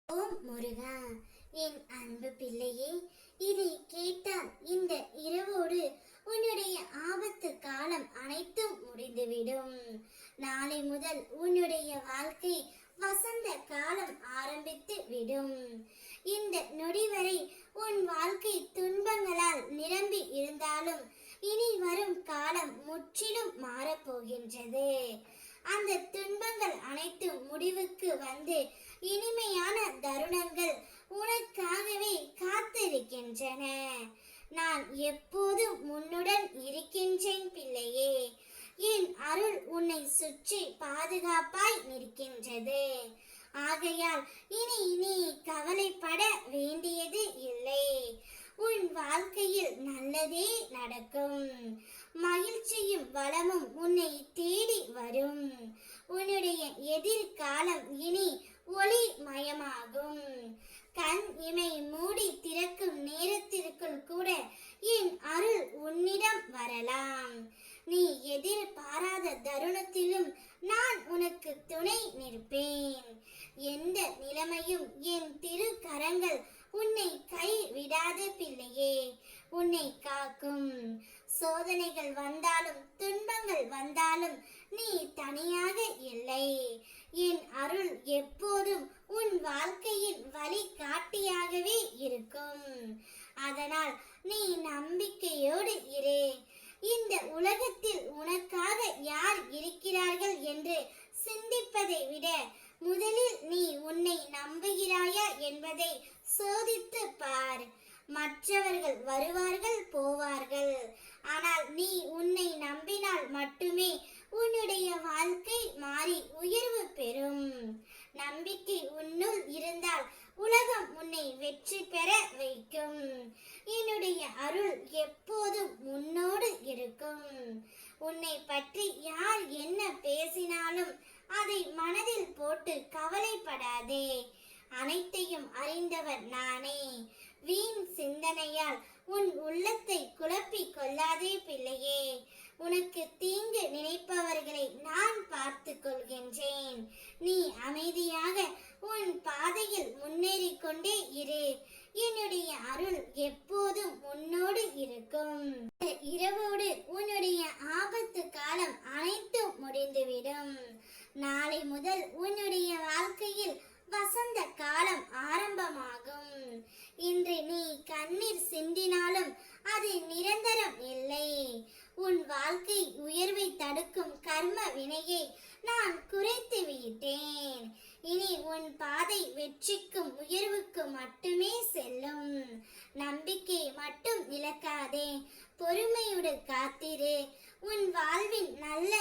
ஓம் முருகா, என் அன்பு பிள்ளையே, இதை கேட்டால் இந்த இரவோடு உன்னுடைய ஆபத்து காலம் அனைத்தும் முடிந்துவிடும். நாளை முதல் உன்னுடைய வாழ்க்கை வசந்த காலம் ஆரம்பித்து விடும். இந்த நொடி வரை உன் வாழ்க்கை துன்பங்களால் நிரம்பி இருந்தாலும் இனி வரும் காலம் முற்றிலும் மாறப்போகின்றது. அந்த துன்பங்கள் அனைத்தும் முடிவுக்கு வந்து இனிமையான தருணங்கள் உனக்காகவே காத்திருக்கின்றன. நான் எப்போதும் உன்னுடன் இருக்கின்றேன் பிள்ளையே. என் அருள் உன்னை சுற்றி பாதுகாப்பாய் நிற்கின்றது. ஆகையால் இனி நீ கவலைப்பட வேண்டியது இல்லை. உன் வாழ்க்கையில் நல்லதே நடக்கும். மகிழ்ச்சியும் வளமும் உன்னை தேடி வரும். உன்னுடைய எதிர்காலம் இனி ஒளி மயமாகும். கண் இமை மூடி திறக்கும் நேரத்திற்குள் கூட என் அருள் உன்னிடம் வரலாம். நீ எதிர்பாராத தருணத்திலும் நான் உனக்கு துணை நிற்பேன். எந்த நிலைமையும் என் திருக்கரங்கள் உன்னை கை விடாத பிள்ளையே. உன்னை காக்கும். சோதனைகள் வந்தாலும் துன்பங்கள் வந்தாலும் நீ தனியாக இல்லை. என் அருள் எப்போதும் உன் வாழ்க்கையின் வழிகாட்டியாகவே இருக்கும். அதனால் நீ நம்பிக்கையோடு இரு. இந்த உலகத்தில் உனக்காக யார் இருக்கிறார்கள் என்று சிந்திப்பதை விட முதலில் நீ உன்னை நம்புகிறாயா என்பதை சோதித்து பார். மற்றவர்கள் வருவார்கள் போவார்கள், ஆனால் நீ உன்னை நம்பினால் மட்டுமே உன்னுடைய வாழ்க்கை மாறி உயர்வு பெறும். நம்பிக்கை உன்னுள் இருந்தால் உலகம் உன்னை வெற்றி பெற வைக்கும். என்னுடைய அருள் எப்போதும் உன்னோடு இருக்கும். உன்னை பற்றி யார் என்ன பேசினாலும் அதை மனதில் போட்டு கவலைப்படாதே. அனைத்தையும் அறிந்தவர் நானே. வீண் சிந்தனையால் உன் உள்ளத்தை குழப்பிக் கொள்ளாதே பிள்ளையே. உனக்கு தீங்கு நினைப்பவர்களை நான் பார்த்து கொள்கின்றேன். நீ அமைதியாக உன் பாதையில் முன்னேறி கொண்டே இரு. என்னுடைய அருள் எப்போதும் உன்னோடு இருக்கும். இரவோடு உன்னுடைய ஆபத்து காலம் அனைத்தும் முடிந்துவிடும். நாளை முதல் உன்னுடைய வாழ்க்கையில் வசந்த காலம் ஆரம்பமாகும். இன்று நீ கண்ணீர் சிந்தினாலும் அது நிரந்தரம் இல்லை. உன் வாழ்க்கை உயர்வை தடுக்கும் கர்ம வினையை நான் குறைத்து விட்டேன். இனி உன் பாதை வெற்றிக்கும் உயர்வுக்கு மட்டுமே செல்லும். நம்பிக்கை மட்டும் இழக்காதே. பொறுமையோடு காத்திரு. உன் வாழ்வின் நல்ல